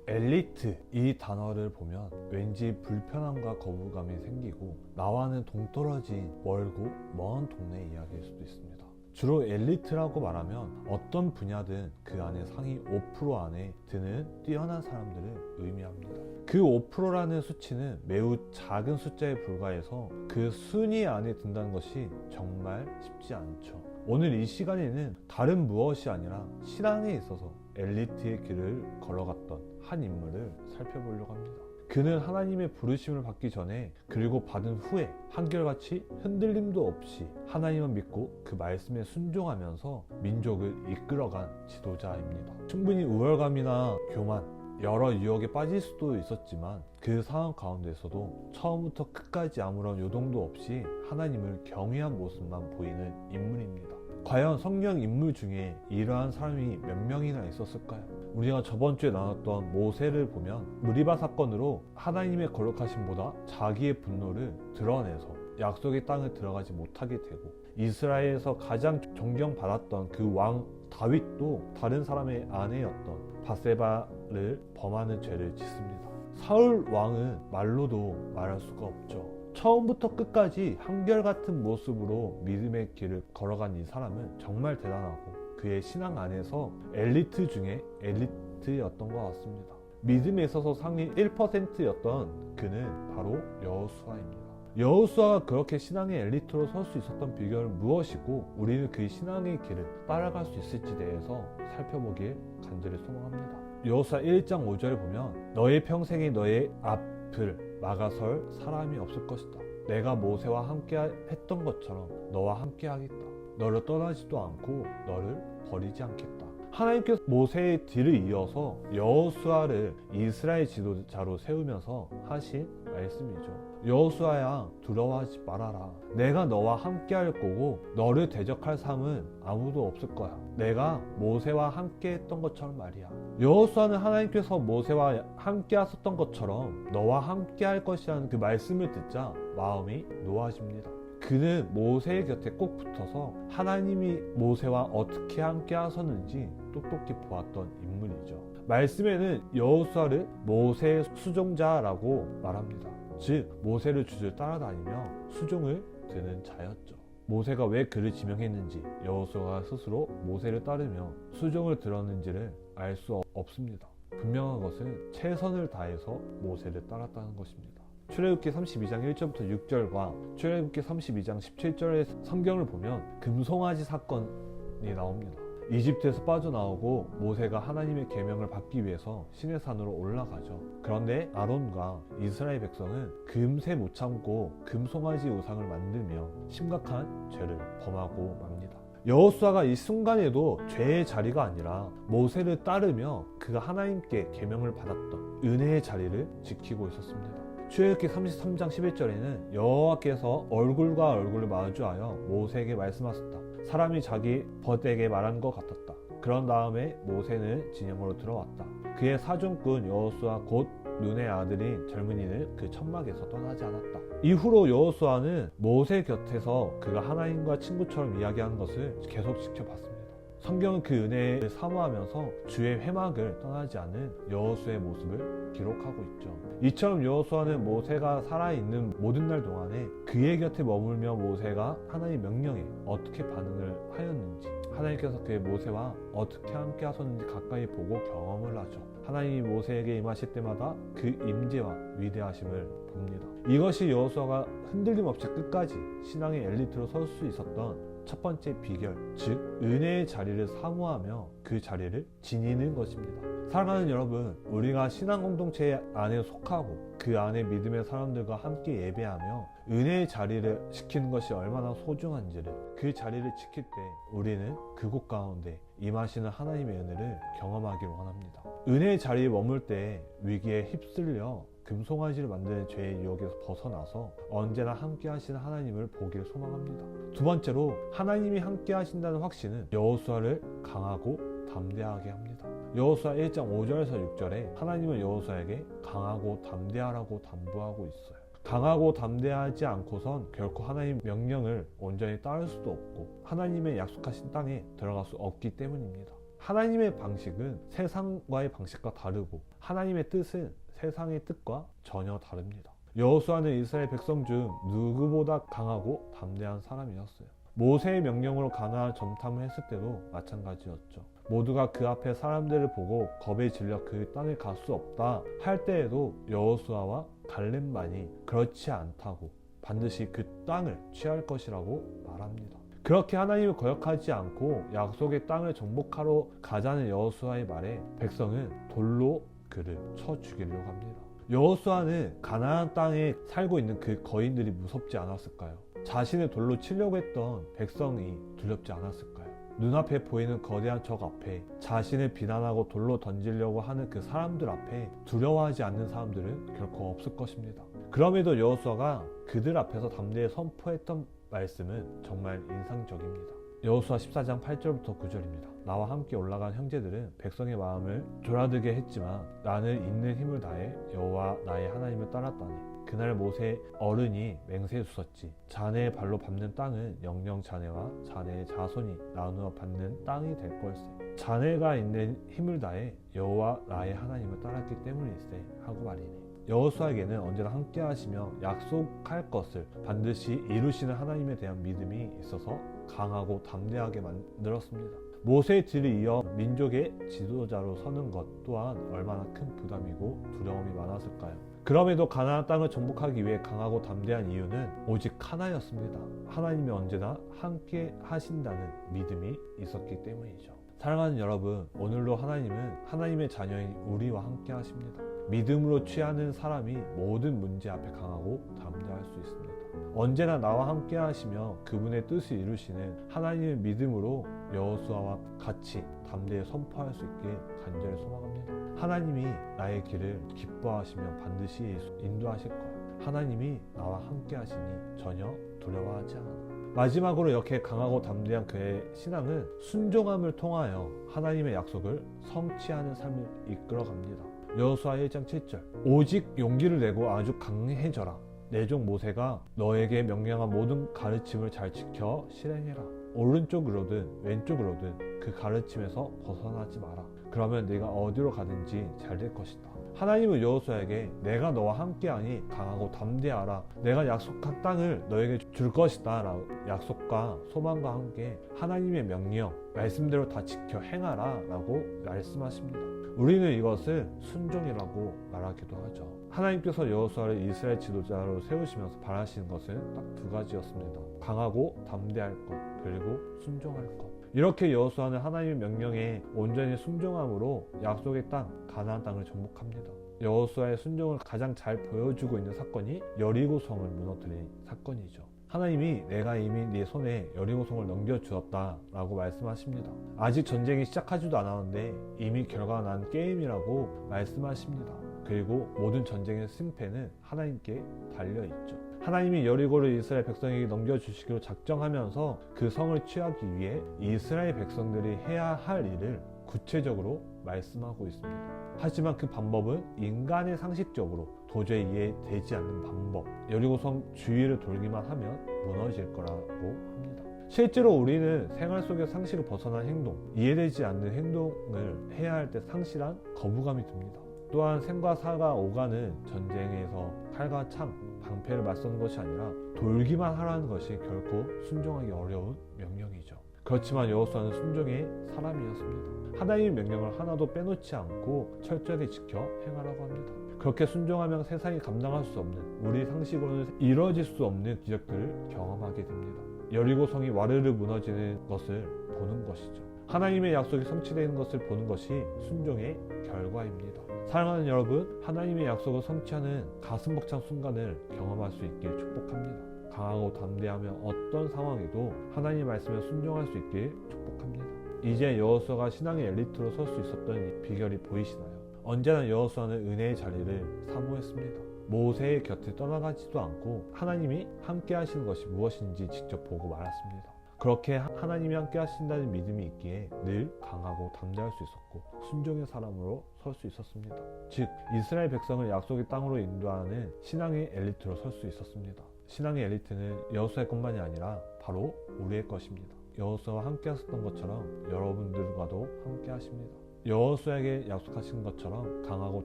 엘리트 이 단어를 보면 왠지 불편함과 거부감이 생기고 나와는 동떨어진 멀고 먼 동네 이야기일 수도 있습니다. 주로 엘리트라고 말하면 어떤 분야든 그 안에 상위 5% 안에 드는 뛰어난 사람들을 의미합니다. 그 5%라는 수치는 매우 작은 숫자에 불과해서 그 순위 안에 든다는 것이 정말 쉽지 않죠. 오늘 이 시간에는 다른 무엇이 아니라 신앙에 있어서 엘리트의 길을 걸어갔던 한 인물을 살펴보려고 합니다. 그는 하나님의 부르심을 받기 전에 그리고 받은 후에 한결같이 흔들림도 없이 하나님을 믿고 그 말씀에 순종하면서 민족을 이끌어간 지도자입니다. 충분히 우월감이나 교만, 여러 유혹에 빠질 수도 있었지만 그 상황 가운데서도 처음부터 끝까지 아무런 요동도 없이 하나님을 경외한 모습만 보이는 인물입니다. 과연 성경 인물 중에 이러한 사람이 몇 명이나 있었을까요? 우리가 저번 주에 나눴던 모세를 보면 무리바 사건으로 하나님의 거룩하심보다 자기의 분노를 드러내서 약속의 땅을 들어가지 못하게 되고, 이스라엘에서 가장 존경받았던 그 왕 다윗도 다른 사람의 아내였던 밧세바를 범하는 죄를 짓습니다. 사울 왕은 말로도 말할 수가 없죠. 처음부터 끝까지 한결같은 모습으로 믿음의 길을 걸어간 이 사람은 정말 대단하고 그의 신앙 안에서 엘리트 중에 엘리트였던 것 같습니다. 믿음에 있어서 상위 1%였던 그는 바로 여호수아입니다. 여호수아가 그렇게 신앙의 엘리트로 설 수 있었던 비결은 무엇이고 우리는 그 신앙의 길을 따라갈 수 있을지 대해서 살펴보길 간절히 소망합니다. 여호수아 1장 5절을 보면 너의 평생에 너의 앞을 막아설 사람이 없을 것이다. 내가 모세와 함께 했던 것처럼 너와 함께 하겠다. 너를 떠나지도 않고 너를 버리지 않겠다. 하나님께서 모세의 뒤를 이어서 여호수아를 이스라엘 지도자로 세우면서 하신 말씀이죠. 여호수아야, 두려워하지 말아라. 내가 너와 함께 할 거고 너를 대적할 사람은 아무도 없을 거야. 내가 모세와 함께 했던 것처럼 말이야. 여호수아는 하나님께서 모세와 함께 하셨던 것처럼 너와 함께 할 것이라는 그 말씀을 듣자 마음이 놓아집니다. 그는 모세의 곁에 꼭 붙어서 하나님이 모세와 어떻게 함께 하셨는지 똑똑히 보았던 인물이죠. 말씀에는 여호수아를 모세의 수종자라고 말합니다. 즉 모세를 주줄 따라다니며 수종을 드는 자였죠. 모세가 왜 그를 지명했는지 여호수아가 스스로 모세를 따르며 수종을 들었는지를 알 수 없습니다. 분명한 것은 최선을 다해서 모세를 따랐다는 것입니다. 출애굽기 32장 1절부터 6절과 출애굽기 32장 17절의 성경을 보면 금송아지 사건이 나옵니다. 이집트에서 빠져나오고 모세가 하나님의 계명을 받기 위해서 시내산으로 올라가죠. 그런데 아론과 이스라엘 백성은 금세 못 참고 금송아지 우상을 만들며 심각한 죄를 범하고 맙니다. 여호수아가 이 순간에도 죄의 자리가 아니라 모세를 따르며 그가 하나님께 계명을 받았던 은혜의 자리를 지키고 있었습니다. 출애굽기 33장 11절에는 여호와께서 얼굴과 얼굴을 마주하여 모세에게 말씀하셨다. 사람이 자기 벗에게 말한 것 같았다. 그런 다음에 모세는 진영으로 들어왔다. 그의 사중꾼 여호수아 곧 눈의 아들인 젊은이는 그 천막에서 떠나지 않았다. 이후로 여호수아는 모세 곁에서 그가 하나님과 친구처럼 이야기하는 것을 계속 지켜봤습니다. 성경은 그 은혜를 사모하면서 주의 회막을 떠나지 않은 여호수아의 모습을 기록하고 있죠. 이처럼 여호수아는 모세가 살아있는 모든 날 동안에 그의 곁에 머물며 모세가 하나님의 명령에 어떻게 반응을 하였는지, 하나님께서 그의 모세와 어떻게 함께 하셨는지 가까이 보고 경험을 하죠. 하나님이 모세에게 임하실 때마다 그 임재와 위대하심을 봅니다. 이것이 여호수아가 흔들림 없이 끝까지 신앙의 엘리트로 설 수 있었던 첫 번째 비결, 즉 은혜의 자리를 사모하며 그 자리를 지니는 것입니다. 사랑하는 여러분, 우리가 신앙 공동체 안에 속하고 그 안에 믿음의 사람들과 함께 예배하며 은혜의 자리를 지키는 것이 얼마나 소중한지를, 그 자리를 지킬 때 우리는 그곳 가운데 임하시는 하나님의 은혜를 경험하기를 원합니다. 은혜의 자리에 머물 때 위기에 휩쓸려 금송아지를 만드는 죄의 유혹에서 벗어나서 언제나 함께 하시는 하나님을 보길 소망합니다. 두 번째로, 하나님이 함께 하신다는 확신은 여호수아를 강하고 담대하게 합니다. 여호수아 1장 5절에서 6절에 하나님은 여호수아에게 강하고 담대하라고 당부하고 있어요. 강하고 담대하지 않고선 결코 하나님의 명령을 온전히 따를 수도 없고 하나님의 약속하신 땅에 들어갈 수 없기 때문입니다. 하나님의 방식은 세상과의 방식과 다르고 하나님의 뜻은 세상의 뜻과 전혀 다릅니다. 여호수아는 이스라엘 백성 중 누구보다 강하고 담대한 사람이었어요. 모세의 명령으로 가나안 정탐을 했을 때도 마찬가지였죠. 모두가 그 앞에 사람들을 보고 겁에 질려 그 땅에 갈 수 없다 할 때에도 여호수아와 갈렙만이 그렇지 않다고 반드시 그 땅을 취할 것이라고 말합니다. 그렇게 하나님을 거역하지 않고 약속의 땅을 정복하러 가자는 여호수아의 말에 백성은 돌로 그를 쳐 죽이려고 합니다. 여호수아는 가나안 땅에 살고 있는 그 거인들이 무섭지 않았을까요? 자신을 돌로 치려고 했던 백성이 두렵지 않았을까요? 눈앞에 보이는 거대한 적 앞에 자신을 비난하고 돌로 던지려고 하는 그 사람들 앞에 두려워하지 않는 사람들은 결코 없을 것입니다. 그럼에도 여호수아가 그들 앞에서 담대히 선포했던 말씀은 정말 인상적입니다. 여호수아 14장 8절부터 9절입니다. 나와 함께 올라간 형제들은 백성의 마음을 졸아들게 했지만 나는 있는 힘을 다해 여호와 나의 하나님을 따랐다니 그날 모세 어른이 맹세하셨지. 자네의 발로 밟는 땅은 영영 자네와 자네의 자손이 나누어 받는 땅이 될 걸세. 자네가 있는 힘을 다해 여호와 나의 하나님을 따랐기 때문일세 하고 말이네. 여호수아에게는 언제나 함께 하시며 약속할 것을 반드시 이루시는 하나님에 대한 믿음이 있어서 강하고 담대하게 만들었습니다. 모세의 뒤를 이어 민족의 지도자로 서는 것 또한 얼마나 큰 부담이고 두려움이 많았을까요? 그럼에도 가나안 땅을 정복하기 위해 강하고 담대한 이유는 오직 하나였습니다. 하나님이 언제나 함께 하신다는 믿음이 있었기 때문이죠. 사랑하는 여러분, 오늘도 하나님은 하나님의 자녀인 우리와 함께 하십니다. 믿음으로 취하는 사람이 모든 문제 앞에 강하고 담대할 수 있습니다. 언제나 나와 함께 하시며 그분의 뜻을 이루시는 하나님의 믿음으로 여호수아와 같이 담대히 선포할 수 있게 간절히 소망합니다. 하나님이 나의 길을 기뻐하시며 반드시 인도하실 거야. 하나님이 나와 함께 하시니 전혀 두려워하지 않아. 마지막으로 이렇게 강하고 담대한 그의 신앙은 순종함을 통하여 하나님의 약속을 성취하는 삶을 이끌어갑니다. 여호수아 1장 7절 오직 용기를 내고 아주 강해져라. 내 종 모세가 너에게 명령한 모든 가르침을 잘 지켜 실행해라. 오른쪽으로든 왼쪽으로든 그 가르침에서 벗어나지 마라. 그러면 네가 어디로 가든지 잘 될 것이다. 하나님은 여호수아에게 내가 너와 함께하니 강하고 담대하라. 내가 약속한 땅을 너에게 줄 것이다 라고 약속과 소망과 함께 하나님의 명령, 말씀대로 다 지켜 행하라 라고 말씀하십니다. 우리는 이것을 순종이라고 말하기도 하죠. 하나님께서 여호수아를 이스라엘 지도자로 세우시면서 바라시는 것은 딱 두 가지였습니다. 강하고 담대할 것, 그리고 순종할 것. 이렇게 여호수아는 하나님의 명령에 온전히 순종함으로 약속의 땅, 가나안 땅을 정복합니다. 여호수아의 순종을 가장 잘 보여주고 있는 사건이 여리고성을 무너뜨린 사건이죠. 하나님이 내가 이미 네 손에 여리고성을 넘겨주었다 라고 말씀하십니다. 아직 전쟁이 시작하지도 않았는데 이미 결과가 난 게임이라고 말씀하십니다. 그리고 모든 전쟁의 승패는 하나님께 달려있죠. 하나님이 여리고를 이스라엘 백성에게 넘겨주시기로 작정하면서 그 성을 취하기 위해 이스라엘 백성들이 해야 할 일을 구체적으로 말씀하고 있습니다. 하지만 그 방법은 인간의 상식적으로 도저히 이해되지 않는 방법, 여리고성 주위를 돌기만 하면 무너질 거라고 합니다. 실제로 우리는 생활 속의 상식을 벗어난 행동, 이해되지 않는 행동을 해야 할 때 상실한 거부감이 듭니다. 또한 생과 사가 오가는 전쟁에서 칼과 창, 방패를 맞서는 것이 아니라 돌기만 하라는 것이 결코 순종하기 어려운 명령이죠. 그렇지만 여호수아는 순종의 사람이었습니다. 하나님의 명령을 하나도 빼놓지 않고 철저하게 지켜 행하라고 합니다. 그렇게 순종하면 세상이 감당할 수 없는, 우리 상식으로는 이루어질 수 없는 기적들을 경험하게 됩니다. 여리고성이 와르르 무너지는 것을 보는 것이죠. 하나님의 약속이 성취되는 것을 보는 것이 순종의 결과입니다. 사랑하는 여러분, 하나님의 약속을 성취하는 가슴 벅찬 순간을 경험할 수 있길 축복합니다. 강하고 담대하며 어떤 상황에도 하나님의 말씀에 순종할 수 있길 축복합니다. 이제 여호수아가 신앙의 엘리트로 설 수 있었던 비결이 보이시나요? 언제나 여호수아는 은혜의 자리를 사모했습니다. 모세의 곁을 떠나가지도 않고 하나님이 함께 하시는 것이 무엇인지 직접 보고 말았습니다. 그렇게 하나님이 함께 하신다는 믿음이 있기에 늘 강하고 담대할 수 있었고 순종의 사람으로 설 수 있었습니다. 즉 이스라엘 백성을 약속의 땅으로 인도하는 신앙의 엘리트로 설 수 있었습니다. 신앙의 엘리트는 여호수아의 것만이 아니라 바로 우리의 것입니다. 여호수아와 함께 하셨던 것처럼 여러분들과도 함께 하십니다. 여호수아에게 약속하신 것처럼 강하고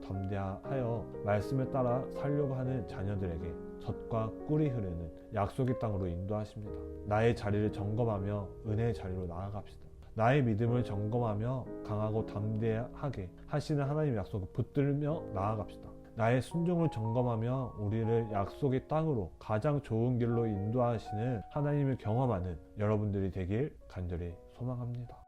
담대하여 말씀을 따라 살려고 하는 자녀들에게 젖과 꿀이 흐르는 약속의 땅으로 인도하십니다. 나의 자리를 점검하며 은혜의 자리로 나아갑시다. 나의 믿음을 점검하며 강하고 담대하게 하시는 하나님의 약속을 붙들며 나아갑시다. 나의 순종을 점검하며 우리를 약속의 땅으로 가장 좋은 길로 인도하시는 하나님을 경험하는 여러분들이 되길 간절히 소망합니다.